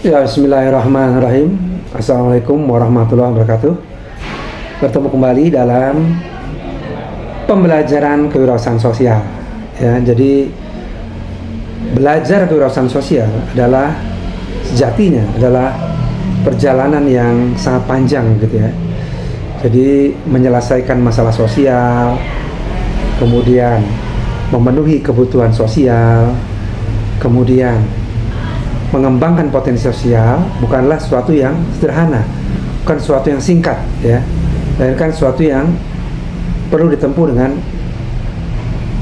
Ya, bismillahirrahmanirrahim. Assalamualaikum warahmatullahi wabarakatuh. Bertemu kembali dalam pembelajaran kewirausahaan sosial. Ya, jadi belajar kewirausahaan sosial adalah sejatinya adalah perjalanan yang sangat panjang gitu ya. Jadi menyelesaikan masalah sosial, kemudian memenuhi kebutuhan sosial, kemudian mengembangkan potensi sosial bukanlah sesuatu yang sederhana, bukan sesuatu yang singkat ya, melainkan sesuatu yang perlu ditempuh dengan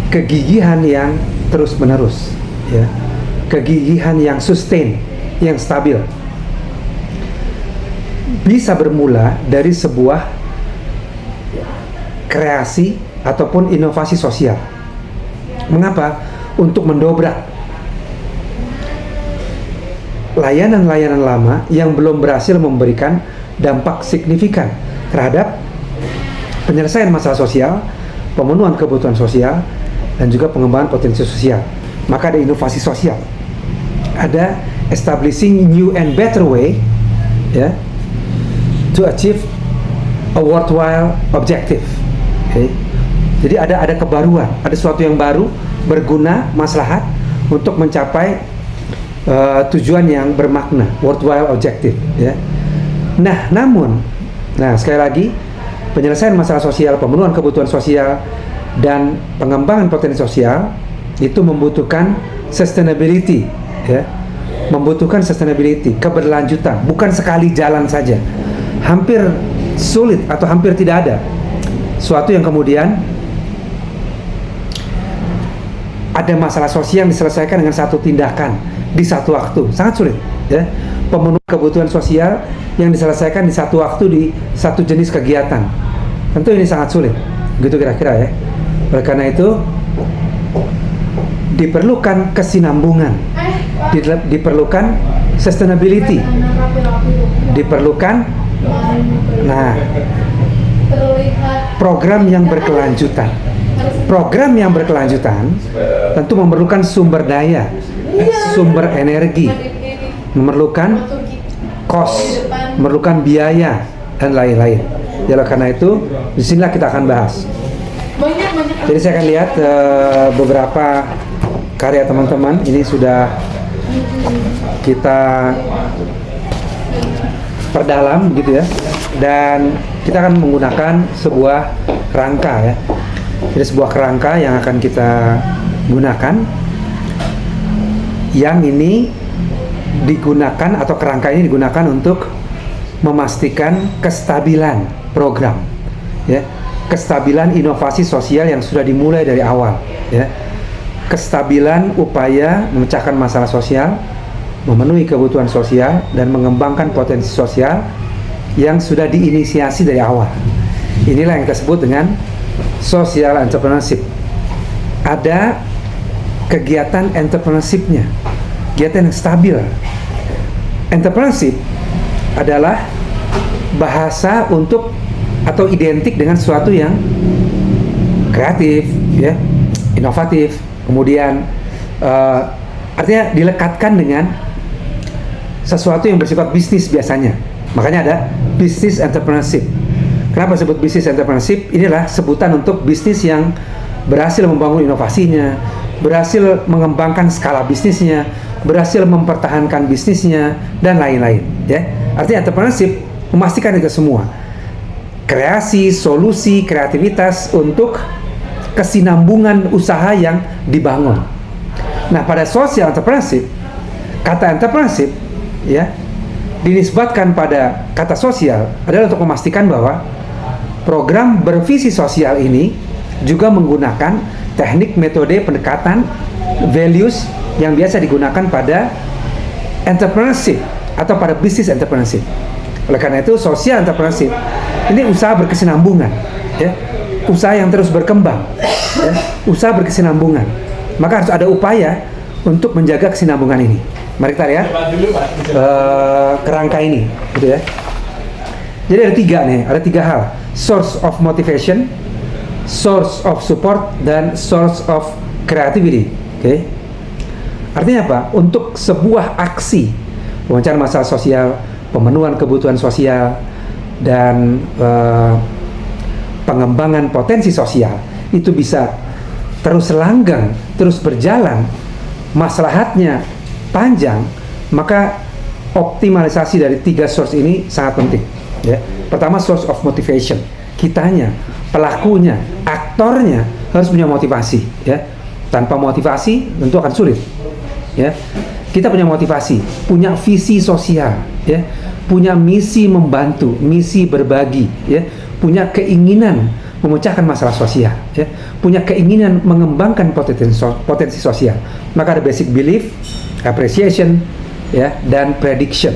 kegigihan yang terus menerus ya, kegigihan yang sustain, yang stabil. Bisa bermula dari sebuah kreasi ataupun inovasi sosial. Mengapa? Untuk mendobrak layanan-layanan lama yang belum berhasil memberikan dampak signifikan terhadap penyelesaian masalah sosial, pemenuhan kebutuhan sosial, dan juga pengembangan potensi sosial. Maka ada inovasi sosial, ada establishing new and better way ya, to achieve a worthwhile objective. Okay. Jadi ada kebaruan, ada sesuatu yang baru, berguna, maslahat untuk mencapai tujuan yang bermakna, worthwhile objective ya. Namun sekali lagi, penyelesaian masalah sosial, pemenuhan kebutuhan sosial, dan pengembangan potensi sosial itu membutuhkan sustainability ya, membutuhkan sustainability, keberlanjutan, bukan sekali jalan saja. Hampir sulit atau hampir tidak ada suatu yang kemudian ada masalah sosial yang diselesaikan dengan satu tindakan di satu waktu, sangat sulit ya. Pemenuhan kebutuhan sosial yang diselesaikan di satu waktu di satu jenis kegiatan, tentu ini sangat sulit, gitu kira-kira ya. Oleh karena itu diperlukan kesinambungan, diperlukan sustainability, diperlukan program yang berkelanjutan. Program yang berkelanjutan tentu memerlukan sumber daya, sumber energi, memerlukan cost, memerlukan biaya, dan lain-lain. Jadi karena itu, disinilah kita akan bahas. Jadi saya akan lihat beberapa karya teman-teman. Ini sudah kita perdalam gitu ya. Dan kita akan menggunakan sebuah kerangka ya. Jadi sebuah kerangka yang akan kita gunakan, yang ini digunakan atau kerangka ini digunakan untuk memastikan kestabilan program ya, kestabilan inovasi sosial yang sudah dimulai dari awal ya, kestabilan upaya memecahkan masalah sosial, memenuhi kebutuhan sosial, dan mengembangkan potensi sosial yang sudah diinisiasi dari awal. Inilah yang kita sebut dengan social entrepreneurship. Ada kegiatan entrepreneurship-nya, kegiatan yang stabil. Entrepreneurship adalah bahasa untuk atau identik dengan sesuatu yang kreatif, ya, inovatif, kemudian artinya dilekatkan dengan sesuatu yang bersifat bisnis biasanya. Makanya ada business entrepreneurship. Kenapa disebut business entrepreneurship? Inilah sebutan untuk bisnis yang berhasil membangun inovasinya, berhasil mengembangkan skala bisnisnya, berhasil mempertahankan bisnisnya, dan lain-lain ya. Artinya entrepreneurship memastikan itu semua. Kreasi, solusi, kreativitas untuk kesinambungan usaha yang dibangun. Nah, pada social entrepreneurship, kata entrepreneurship ya dinisbatkan pada kata sosial adalah untuk memastikan bahwa program bervisi sosial ini juga menggunakan teknik metode pendekatan values yang biasa digunakan pada entrepreneurship atau pada business entrepreneurship. Oleh karena itu, social entrepreneurship ini usaha berkesinambungan ya, usaha yang terus berkembang ya, usaha berkesinambungan. Maka harus ada upaya untuk menjaga kesinambungan ini. Mari kita lihat kerangka ini gitu ya. Jadi ada tiga hal: source of motivation, source of support, dan source of creativity. Oke. Artinya apa? Untuk sebuah aksi pemecahan masalah sosial, pemenuhan kebutuhan sosial, dan pengembangan potensi sosial itu bisa terus langgeng, terus berjalan, maslahatnya panjang, maka optimalisasi dari 3 source ini sangat penting. Ya. Pertama, source of motivation. Kitanya, pelakunya, aktornya harus punya motivasi. Ya. Tanpa motivasi tentu akan sulit. Ya. Kita punya motivasi, punya visi sosial, ya, punya misi membantu, misi berbagi, ya, punya keinginan memecahkan masalah sosial, ya, punya keinginan mengembangkan potensi sosial. Maka ada basic belief, appreciation, ya, dan prediction.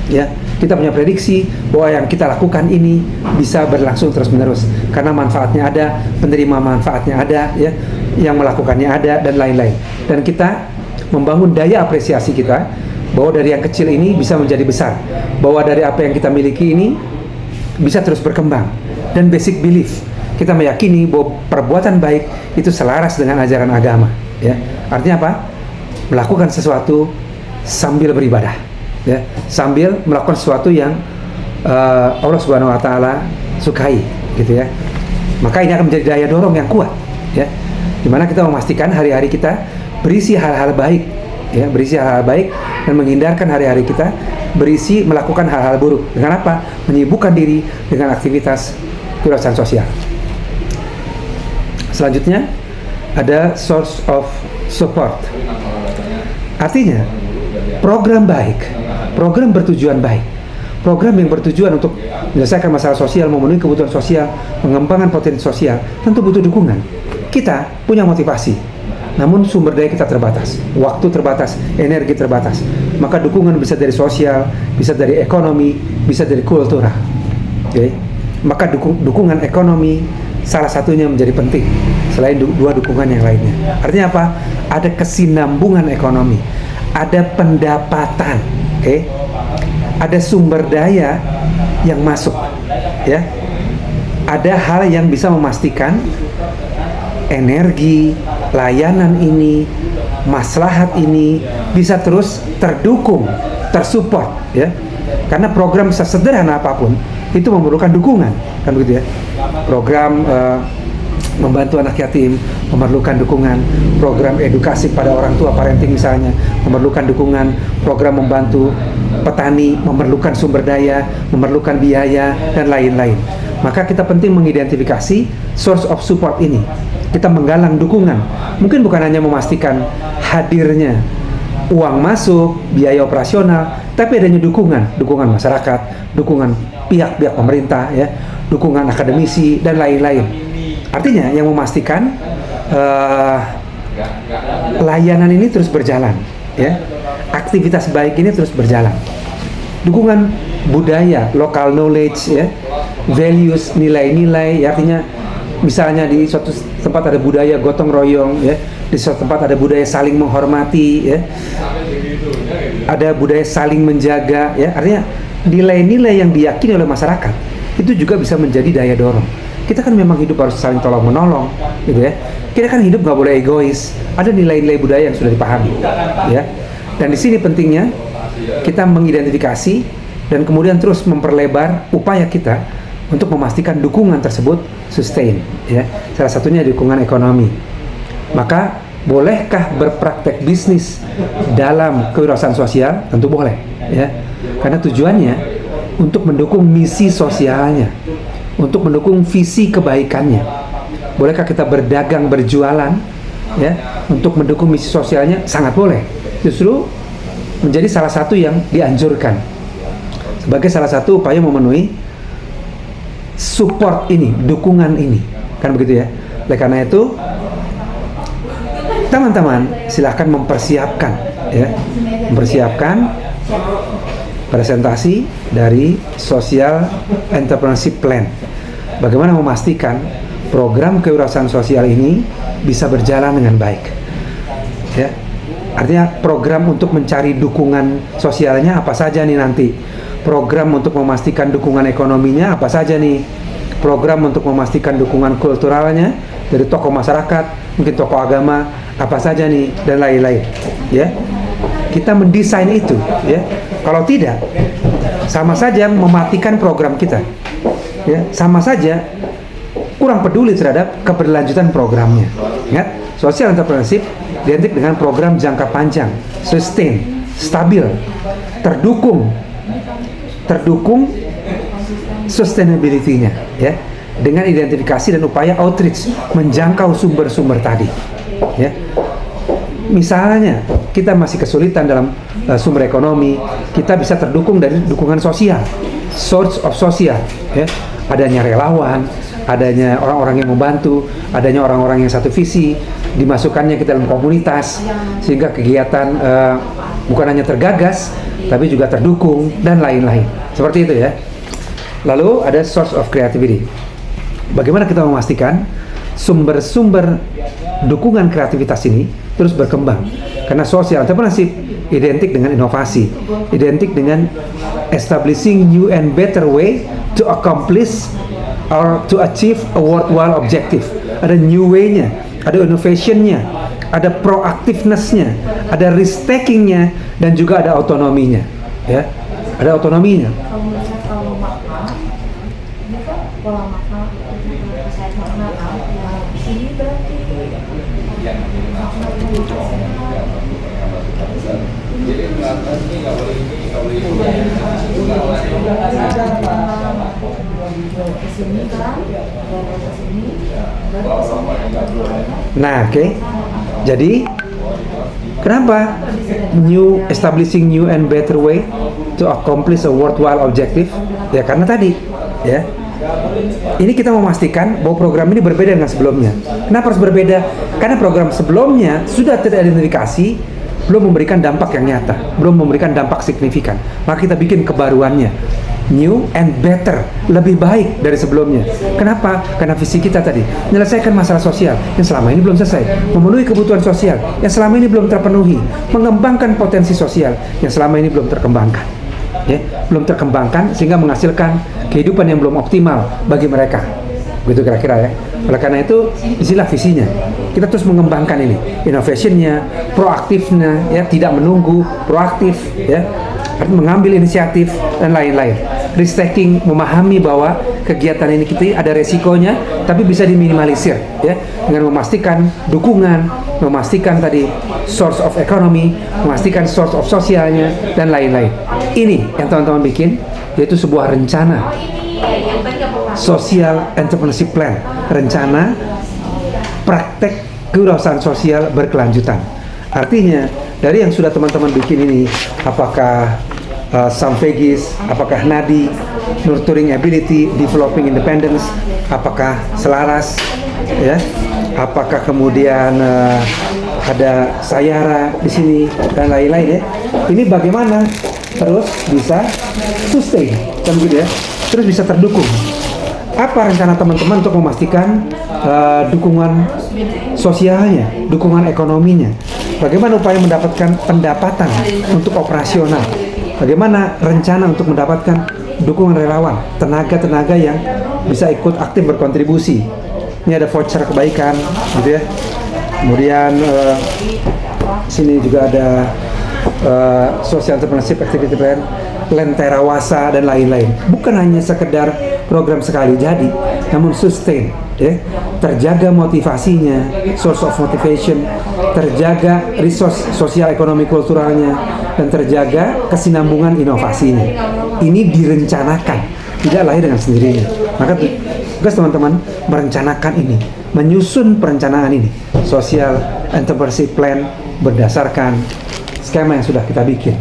Ya, kita punya prediksi bahwa yang kita lakukan ini bisa berlangsung terus-menerus karena manfaatnya ada, penerima manfaatnya ada, ya, yang melakukannya ada, dan lain-lain. Dan kita membangun daya apresiasi kita bahwa dari yang kecil ini bisa menjadi besar, bahwa dari apa yang kita miliki ini bisa terus berkembang. Dan basic belief, kita meyakini bahwa perbuatan baik itu selaras dengan ajaran agama. Ya, artinya apa? Melakukan sesuatu sambil beribadah, ya, sambil melakukan sesuatu yang Allah Subhanahu Wa Taala sukai, gitu ya. Maka ini akan menjadi daya dorong yang kuat, ya, dimana kita memastikan hari-hari kita berisi hal-hal baik, ya, berisi hal-hal baik, dan menghindarkan hari-hari kita berisi melakukan hal-hal buruk. Dengan apa? Menyibukkan diri dengan aktivitas kewirausahaan sosial. Selanjutnya ada source of support. Artinya program baik, program bertujuan baik, program yang bertujuan untuk menyelesaikan masalah sosial, memenuhi kebutuhan sosial, mengembangkan potensi sosial, tentu butuh dukungan. Kita punya motivasi, namun sumber daya kita terbatas, waktu terbatas, energi terbatas. Maka dukungan bisa dari sosial, bisa dari ekonomi, bisa dari kultural. Okay? Maka dukungan ekonomi salah satunya menjadi penting selain dua dukungan yang lainnya. Artinya apa? Ada kesinambungan ekonomi, ada pendapatan, okay? Ada sumber daya yang masuk, ya. Ada hal yang bisa memastikan energi, layanan ini, maslahat ini bisa terus terdukung, tersupport, ya. Karena program sesederhana apapun itu memerlukan dukungan, kan begitu ya. Program membantu anak yatim memerlukan dukungan, program edukasi pada orang tua, parenting misalnya, memerlukan dukungan, program membantu petani memerlukan sumber daya, memerlukan biaya, dan lain-lain. Maka kita penting mengidentifikasi source of support ini. Kita menggalang dukungan, mungkin bukan hanya memastikan hadirnya uang masuk, biaya operasional, tapi adanya dukungan masyarakat, dukungan pihak-pihak pemerintah, ya, dukungan akademisi, dan lain-lain. Artinya yang memastikan layanan ini terus berjalan, ya, aktivitas baik ini terus berjalan. Dukungan budaya, local knowledge, ya, values, nilai-nilai, ya, artinya misalnya di suatu tempat ada budaya gotong royong, ya, di suatu tempat ada budaya saling menghormati, ya, ada budaya saling menjaga, ya, artinya nilai-nilai yang diyakini oleh masyarakat itu juga bisa menjadi daya dorong. Kita kan memang hidup harus saling tolong menolong, gitu ya. Kita kan hidup nggak boleh egois. Ada nilai-nilai budaya yang sudah dipahami, ya. Dan di sini pentingnya kita mengidentifikasi dan kemudian terus memperlebar upaya kita untuk memastikan dukungan tersebut sustain, ya. Salah satunya dukungan ekonomi. Maka bolehkah berpraktek bisnis dalam kewirausahaan sosial? Tentu boleh, ya. Karena tujuannya untuk mendukung misi sosialnya, untuk mendukung visi kebaikannya. Bolehkah kita berdagang, berjualan, ya, untuk mendukung misi sosialnya? Sangat boleh. Justru menjadi salah satu yang dianjurkan sebagai salah satu upaya memenuhi support ini, dukungan ini, kan begitu ya. Oleh karena itu, teman-teman silahkan mempersiapkan, ya, mempersiapkan presentasi dari Social Entrepreneurship Plan. Bagaimana memastikan program kewirausahaan sosial ini bisa berjalan dengan baik, ya. Artinya program untuk mencari dukungan sosialnya apa saja nih nanti, program untuk memastikan dukungan ekonominya apa saja nih, program untuk memastikan dukungan kulturalnya dari tokoh masyarakat, mungkin tokoh agama apa saja nih, dan lain-lain, ya. kita mendesain itu, ya. Kalau tidak, sama saja mematikan program kita, ya. Sama saja kurang peduli terhadap keberlanjutan programnya. Ingat, social entrepreneurship identik dengan program jangka panjang, sustain, stabil, terdukung sustainability-nya, ya, dengan identifikasi dan upaya outreach menjangkau sumber-sumber tadi, ya. Misalnya kita masih kesulitan dalam sumber ekonomi, kita bisa terdukung dari dukungan sosial, source of sosial, ya. Adanya relawan, adanya orang-orang yang membantu, adanya orang-orang yang satu visi, dimasukkannya ke dalam komunitas sehingga kegiatan bukan hanya tergagas tapi juga terdukung dan lain-lain. Seperti itu, ya. Lalu ada source of creativity. Bagaimana kita memastikan sumber-sumber dukungan kreativitas ini terus berkembang? Karena social entrepreneurship identik dengan inovasi, identik dengan establishing new and better way to accomplish or to achieve a worthwhile objective. Ada new way-nya, ada innovation-nya, ada proactiveness-nya, ada risk taking-nya, dan juga ada autonominya, ya. Ada autonominya. Pola makan saya makna ini berarti nah, oke. Jadi kenapa establishing new and better way to accomplish a worthwhile objective? Ya karena tadi, ya. Ini kita memastikan bahwa program ini berbeda dengan sebelumnya. Kenapa harus berbeda? Karena program sebelumnya sudah teridentifikasi, belum memberikan dampak yang nyata, belum memberikan dampak signifikan. Maka kita bikin kebaruannya, new and better, lebih baik dari sebelumnya. Kenapa? Karena visi kita tadi, menyelesaikan masalah sosial yang selama ini belum selesai, memenuhi kebutuhan sosial yang selama ini belum terpenuhi, mengembangkan potensi sosial yang selama ini belum terkembangkan, ya, belum terkembangkan sehingga menghasilkan kehidupan yang belum optimal bagi mereka. Begitu kira-kira, ya. Oleh karena itu, disinilah visinya. Kita terus mengembangkan ini, innovation-nya, proaktifnya, ya, tidak menunggu, proaktif, ya, mengambil inisiatif dan lain-lain. Risk taking, memahami bahwa kegiatan ini kita ada resikonya, tapi bisa diminimalisir, ya, dengan memastikan dukungan, memastikan tadi source of economy, memastikan source of sosialnya dan lain-lain. Ini yang teman-teman bikin, yaitu sebuah rencana social entrepreneurship plan, rencana praktek kewirausahaan sosial berkelanjutan. Artinya dari yang sudah teman-teman bikin ini, apakah Samvegis, apakah Nadi, Nurturing Ability, Developing Independence, apakah Selaras, ya, apakah kemudian ada Sayara di sini dan lain-lain, ya. Ini bagaimana terus bisa sustain, kan begitu, ya, terus bisa terdukung. Apa rencana teman-teman untuk memastikan dukungan sosialnya, dukungan ekonominya? Bagaimana upaya mendapatkan pendapatan untuk operasional? Bagaimana rencana untuk mendapatkan dukungan relawan, tenaga-tenaga yang bisa ikut aktif berkontribusi? Ini ada voucher kebaikan, gitu, ya. Kemudian sini juga ada social entrepreneurship activity plan, Lentera Wasa dan lain-lain. Bukan hanya sekedar program sekali jadi, namun sustain, ya. Terjaga motivasinya, source of motivation, terjaga resource sosial ekonomi kulturalnya, dan terjaga kesinambungan inovasinya. Ini direncanakan, tidak lahir dengan sendirinya. Maka tugas teman-teman merencanakan ini, menyusun perencanaan ini, social entrepreneurship plan berdasarkan skema yang sudah kita bikin.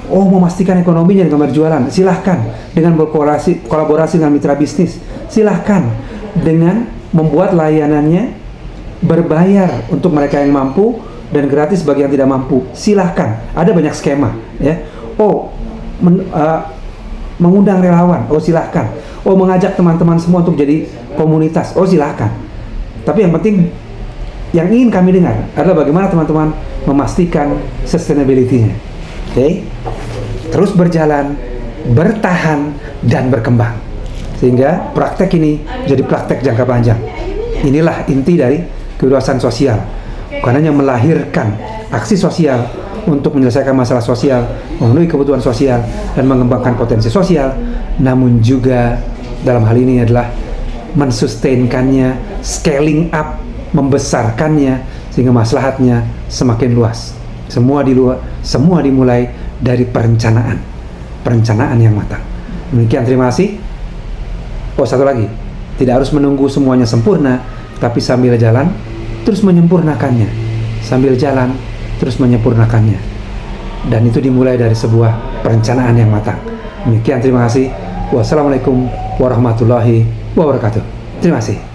Oh, memastikan ekonominya dengan berjualan, silahkan. Dengan kolaborasi dengan mitra bisnis, silahkan. Dengan membuat layanannya berbayar untuk mereka yang mampu dan gratis bagi yang tidak mampu, silahkan. Ada banyak skema, ya. Oh, mengundang relawan, oh silahkan. Oh, mengajak teman-teman semua untuk jadi komunitas, oh silahkan. Tapi yang penting, yang ingin kami dengar adalah bagaimana teman-teman memastikan sustainability-nya. Oke, terus berjalan, bertahan, dan berkembang, sehingga praktek ini jadi praktek jangka panjang. Inilah inti dari kewirausahaan sosial, bukan hanya melahirkan aksi sosial, untuk menyelesaikan masalah sosial, memenuhi kebutuhan sosial, dan mengembangkan potensi sosial, namun juga dalam hal ini adalah mensustainkannya, scaling up, membesarkannya, sehingga maslahatnya semakin luas. Semua dimulai dari perencanaan yang matang. Demikian, terima kasih. Oh, satu lagi, tidak harus menunggu semuanya sempurna, tapi sambil jalan terus menyempurnakannya, dan itu dimulai dari sebuah perencanaan yang matang. Demikian, terima kasih. Wassalamualaikum warahmatullahi wabarakatuh. Terima kasih.